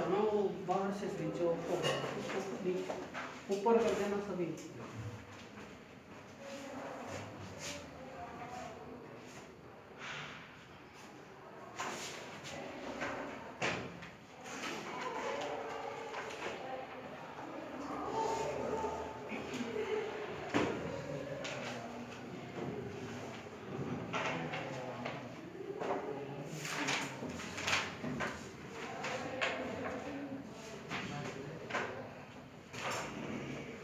ना वो बाहर से स्विच ऑफ होगा, उसको ऊपर कर देना सभी।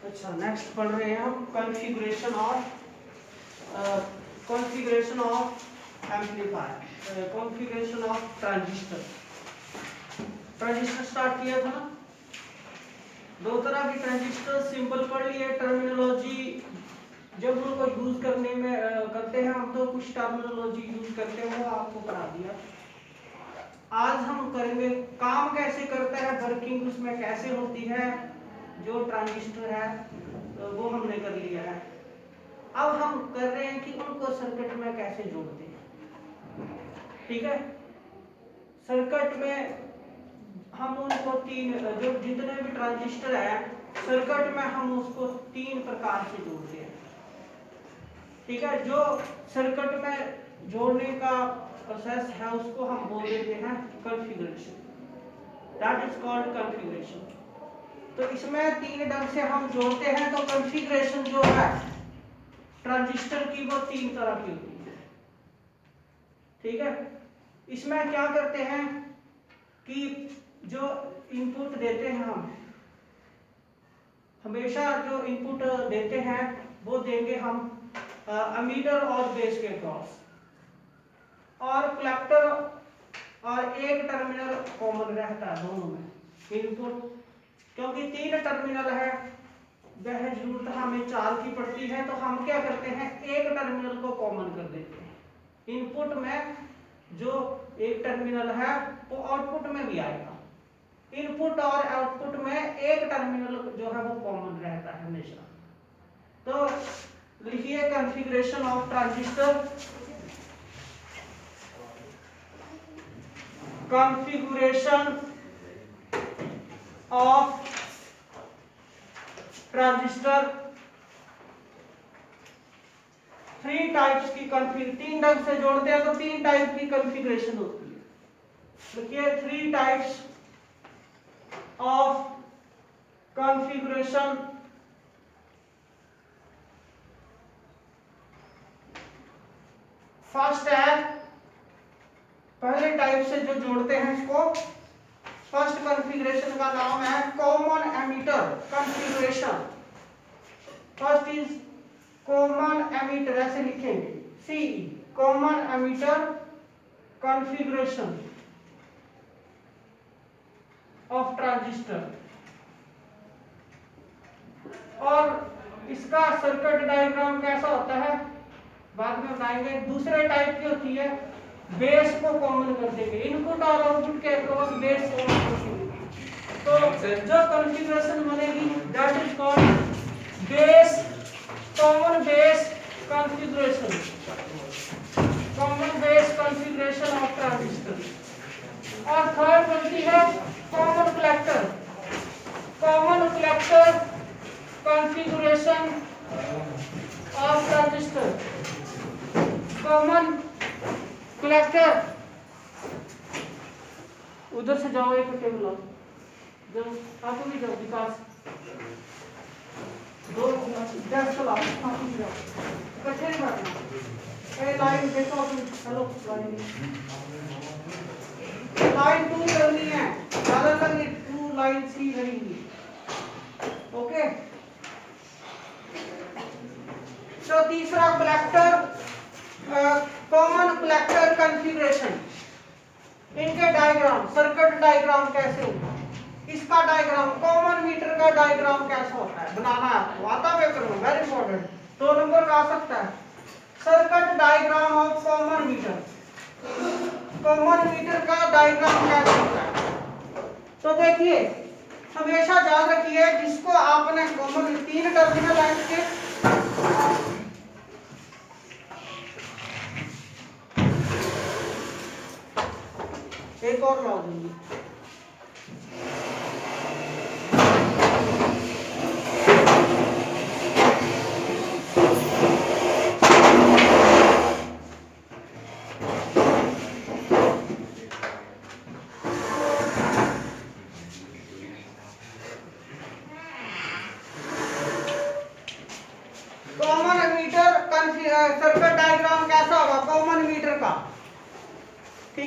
अच्छा, नेक्स्ट पढ़ रहे हैं हम configuration of amplifier, configuration of transistor. Transistor start किया था ना, दो तरह की ट्रांजिस्टर सिंपल पढ़ लिए। टर्मिनोलॉजी जब उनको यूज करने में करते हैं हम, तो कुछ टर्मिनोलॉजी यूज करते हैं, वो आपको पढ़ा दिया। आज हम करेंगे काम कैसे करता है, वर्किंग उसमें कैसे होती है, जो ट्रांजिस्टर है वो हमने कर लिया है। अब हम कर रहे हैं कि उनको सर्किट में कैसे जोड़ते हैं। ठीक है, सर्किट में हम उनको तीन, जो जितने भी ट्रांजिस्टर है सर्किट में हम उसको तीन प्रकार से जोड़ते हैं। ठीक है, जो सर्किट में जोड़ने का प्रोसेस है उसको हम बोल देते हैं configuration, that is called configuration. तो इसमें तीन ढंग से हम जोड़ते हैं। तो कॉन्फ़िगरेशन जो है ट्रांजिस्टर की वो तीन तरह की होती है। ठीक है, इसमें क्या करते हैं कि जो इनपुट देते हैं हम, हमेशा जो इनपुट देते हैं वो देंगे हम एमीटर और बेस के क्रॉस, और कलेक्टर और एक टर्मिनल कॉमन रहता है दोनों में इनपुट, क्योंकि तीन टर्मिनल है वह जरूरत हमें चार की पड़ती है। तो हम क्या करते हैं, एक टर्मिनल को कॉमन कर देते हैं। इनपुट में जो एक टर्मिनल है वो आउटपुट में भी आएगा। इनपुट और आउटपुट में एक टर्मिनल जो है वो कॉमन रहता है हमेशा। तो लिखिए configuration of transistor, configuration of transistor, three types की कॉन्फ़िगरेशन, तीन ढंग से जोड़ते हैं तो तीन टाइप की कॉन्फ़िगरेशन होती है। देखिए, three types of configuration. First है, पहले टाइप से जो जोड़ते हैं इसको, फर्स्ट कॉन्फ़िगरेशन का नाम है common emitter configuration. First is common emitter, ऐसे लिखेंगे CE, common emitter configuration of transistor. और इसका सर्किट डायग्राम कैसा होता है बाद में बताएंगे। दूसरे टाइप की होती है बेस को कॉमन कर देंगे, इनपुट और आउटपुट के अक्रॉस बेस कॉमन कर देंगे। तो जो कॉन्फ़िगरेशन बनेगी that is called base, common base configuration, common base configuration of transistor. और थर्ड बनती है common collector, common collector configuration of transistor, common collector. उधर से जाओ, एक टेबल आओ, जब आप भी जाओ, विकास दो डेस्क लाओ, आप भी जाओ, इकट्ठे नहीं बैठना। ए लाइन देखो अभी, हेलो लाइन टू करनी है, ज्यादा करनी, टू लाइन सी रहेंगी। ओके, तो तीसरा कलेक्टर, कॉमन कलेक्टर कॉन्फ़िगरेशन। इनके डायग्राम, सर्किट डायग्राम कैसे होगा, इसका डायग्राम, कॉमन मीटर का डायग्राम कैसा होता है बनाना है आपको, आता पेपर में, वेरी इंपॉर्टेंट, 2 नंबर का आ सकता है। Circuit diagram of common emitter, common emitter का डायग्राम कैसा होता है। तो देखिए, हमेशा याद रखिए, जिसको आपने कॉमन तीन टर्मिनल है इसके, एक और लाओ दूंगी,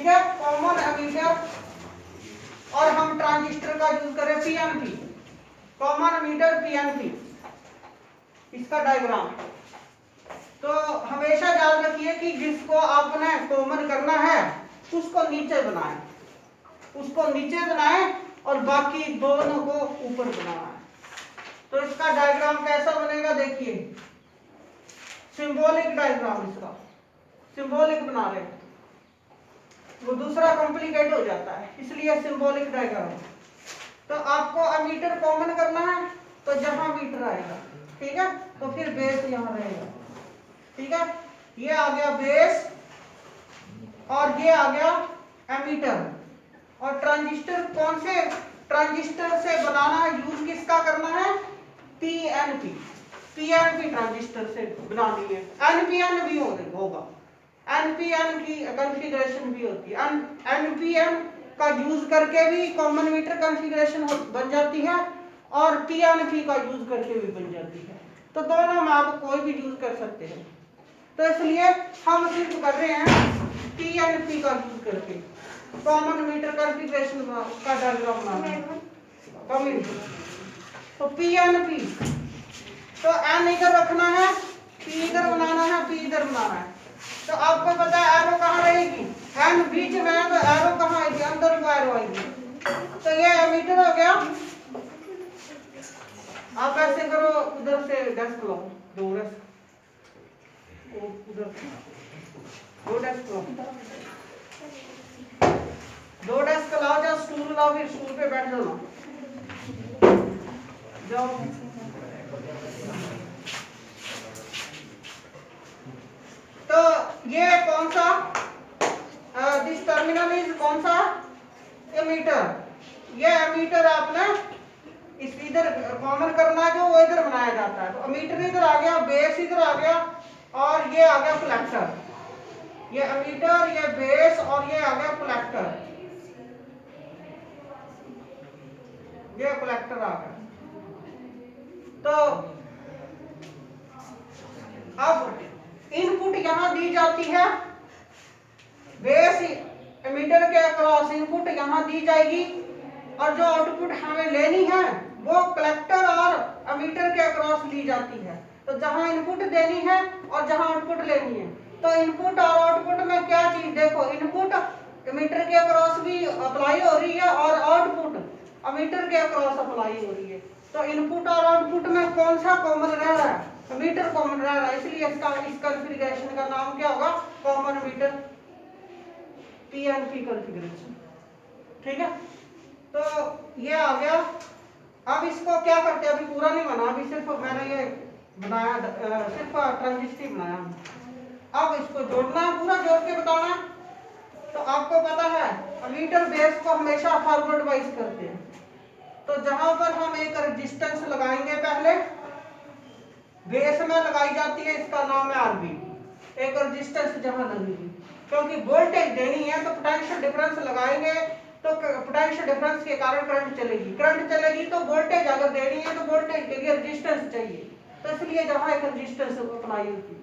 ठीक है, कॉमन एमीटर, और हम ट्रांजिस्टर का यूज करें पीएनपी, कॉमन एमीटर पीएनपी, इसका डायग्राम। तो हमेशा याद रखिए कि जिसको आपने कॉमन करना है उसको नीचे बनाएं, उसको नीचे बनाएं और बाकी दोनों को ऊपर बनाना है। तो इसका डायग्राम कैसा बनेगा देखिए, सिंबॉलिक डायग्राम, इसका सिंबॉलिक बना रहे हैं, वो दूसरा कॉम्प्लिकेट हो जाता है, इसलिए सिंबॉलिक डायग्राम। तो आपको एमीटर कॉमन करना है तो जहां मीटर आएगा, ठीक है, तो फिर बेस यहां रहेगा, ठीक है, ये आ गया बेस और ये आ गया एमीटर। और ट्रांजिस्टर कौन से ट्रांजिस्टर से बनाना है, यूज किसका करना है, पीएनपी, पीएनपी ट्रांजिस्टर से बनानी है। एनपीएन भी होगा, एनपीएन की कॉन्फ़िगरेशन भी होती है, एनपीएन का यूज करके भी कॉमन मीटर कॉन्फ़िगरेशन बन जाती है और पीएनपी का यूज करके भी बन जाती है। तो दोनों में आप कोई भी यूज कर सकते हैं। तो इसलिए हम सिर्फ कर रहे हैं पीएनपी का यूज करके कॉमन मीटर कॉन्फ़िगरेशन का डायग्राम बनाना। तो पीएनपी, तो एन इधर रखना है, पी इधर बनाना है, पी इधर बनाना है। तो आपको पता है एरो कहाँ रहेगी, एन बीच में है तो एरो कहाँ आएगी, अंदर को एरो आएगी। तो ये एमीटर हो गया। आप ऐसे करो, उधर से डेस्क लो, दो डेस्क, उधर दो डेस्क लो, दो डेस्क लाओ, जाओ स्टूल लाओ, फिर स्टूल पे बैठ जाओ, जाओ। तो ये कौन सा, दिस टर्मिनल इज कौन सा, एमीटर। ये एमीटर आपने इस इधर कॉमन करना है, जो वो इधर बनाया जाता है। तो एमीटर इधर आ गया, बेस इधर आ गया और ये आ गया कलेक्टर। ये एमीटर, ये बेस और ये आ गया कलेक्टर, ये कलेक्टर आ गया। तो अब इनपुट यहां दी जाती है, बेस एमीटर के अक्रॉस इनपुट यहां दी जाएगी और जो आउटपुट हमें लेनी है वो कलेक्टर और एमीटर के अक्रॉस ली जाती है। तो जहां इनपुट देनी है और जहां आउटपुट लेनी है, तो इनपुट और आउटपुट में क्या चीज देखो, इनपुट एमीटर के अक्रॉस भी अप्लाई हो रही है और आउटपुट एमीटर के अक्रॉस अप्लाई हो रही है। तो इनपुट और आउटपुट में कौन सा कॉमन रह रहा है, एमीटर कॉमन रह रहा है, इसलिए इसका इस कॉन्फ़िगरेशन का नाम क्या होगा, कॉमन एमीटर पीएनपी कॉन्फ़िगरेशन, ठीक है। तो ये आ गया। अब इसको क्या करते हैं, अभी पूरा नहीं बना, अभी सिर्फ मैंने ये बनाया, सिर्फ ट्रांजिस्टर बनाया। अब इसको जोड़ना है, पूरा जोड़ के बताना है। तो आपको पता है एमीटर बेस को हमेशा फॉरवर्ड वाइज करते हैं। तो जहां पर हम एक रेजिस्टेंस लगाएंगे, पहले बेस में लगाई जाती है, इसका नाम है आरबी, एक रेजिस्टेंस जहां लगेगी, क्योंकि वोल्टेज देनी है तो पोटेंशियल डिफरेंस लगाएंगे, तो पोटेंशियल डिफरेंस के कारण करंट चलेगी, करंट चलेगी तो वोल्टेज अगर देनी है तो वोल्टेज के लिए रेजिस्टेंस चाहिए। तो इसलिए जहां एक रेजिस्टेंस अप्लाई होती है,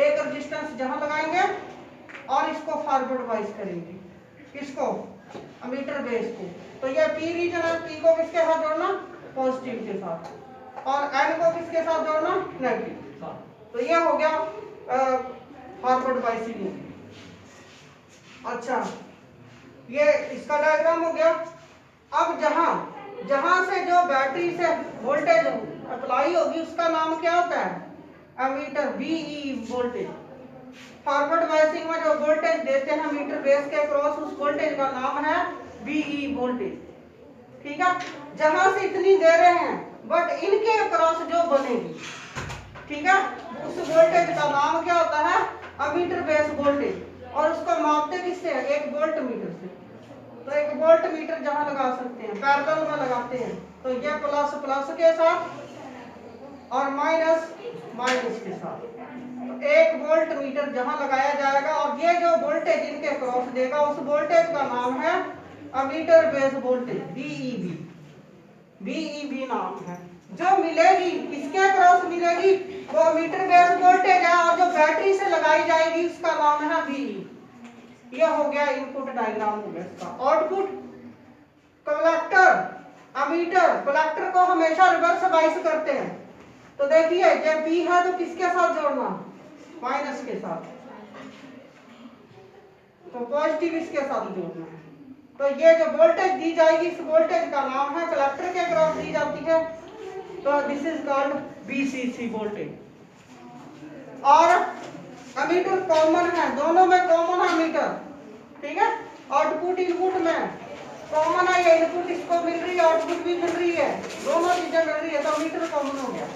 एक रेजिस्टेंस जहां लगाएंगे और इसको फॉरवर्ड वाइज करेंगे, किसको, एमीटर बेस को। तो ये पी रीजन है, पी को किसके साथ जोड़ना, पॉजिटिव के साथ, और एन को किसके साथ जोड़ना, नेगेटिव के साथ। तो ये हो गया फॉरवर्ड बाइसिंग। अच्छा, ये इसका डायग्राम हो गया। अब जहां से जो बैटरी से वोल्टेज अप्लाई होगी उसका नाम क्या होता है, emitter, BE voltage. Forward biasing में जो वोल्टेज देते हैं मीटर बेस के क्रॉस, उस वोल्टेज का नाम है बीई वोल्टेज, ठीक है। जहां से इतनी दे रहे हैं बट इनके क्रॉस जो बनेगी, ठीक है, उस वोल्टेज का नाम क्या होता है, एमीटर बेस वोल्टेज। और उसको मापते किससे, एक वोल्ट मीटर से। तो एक वोल्ट मीटर जहां लगा सकते हैं, पैरेलल में लगाते हैं, तो ये प्लस प्लस के साथ और माइनस माइनस के साथ। तो एक वोल्ट मीटर जहां लगाया जाएगा और ये जो वोल्टेज इनके क्रॉस देगा, उस वोल्टेज का नाम है एमीटर बेस वोल्टेज, बीईबी, बीईबी नाम है। जो मिलेगी किसके क्रॉस मिलेगी, वो एमीटर बेस वोल्टेज है, और जो बैटरी से लगाई जाएगी उसका नाम है बीई, ये हो गया इनपुट डायग्राम हो गया इसका। आउटपुट कलेक्टर अमीटर, कलेक्टर को हमेशा रिवर्स बाइस करते हैं। तो देखिए जब बी है तो किसके साथ जोड़ना, माइनस के साथ, तो पॉजिटिव इसके साथ जोड़ना है। तो ये जो वोल्टेज दी जाएगी इस वोल्टेज का नाम है, कलेक्टर के अक्रॉस दी जाती है, तो this is called BCC voltage. और अमीटर कॉमन है, दोनों में कॉमन है अमीटर, ठीक है। आउटपुट इनपुट में कॉमन है, ये इनपुट इसको मिल रही है, आउटपुट भी मिल रही है, दोनों चीजें मिल रही है, तो मीटर कॉमन हो गया।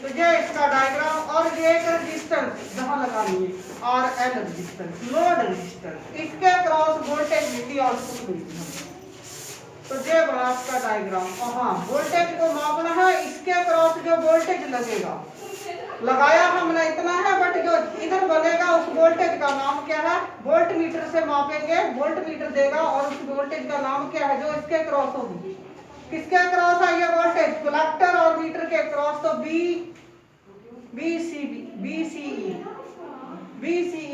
तो ये इसका डायग्राम। और ये एक रेजिस्टेंस जहां लगानी है और एल रेजिस्टेंस, लोड रेजिस्टेंस, इसके क्रॉस वोल्टेज मिलती है, आउटपुट मिलती है। तो ये बड़ा इसका डायग्राम। हाँ, वोल्टेज को मापना है, इसके क्रॉस जो वोल्टेज लगेगा, लगाया हमने इतना है, बट जो इधर बनेगा उस वोल्टेज का नाम क्या है, वोल्ट मीटर से मापेंगे, वोल्ट मीटर देगा और उस वोल्टेज का नाम क्या है जो इसके क्रॉस होगी। किसके क्रॉस है ये वोल्टेज, कलेक्टर और मीटर के क्रॉस, तो बीसीई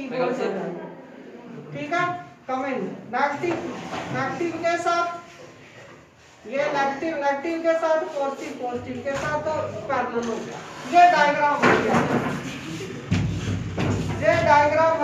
वोल्टेज है, ठीक है। कमेंट नेगेटिव के साथ, ये नेगेटिव के साथ, पॉजिटिव के साथ, तो पैरेलल हो गया। ये डायग्राम हो गया, ये डायग्राम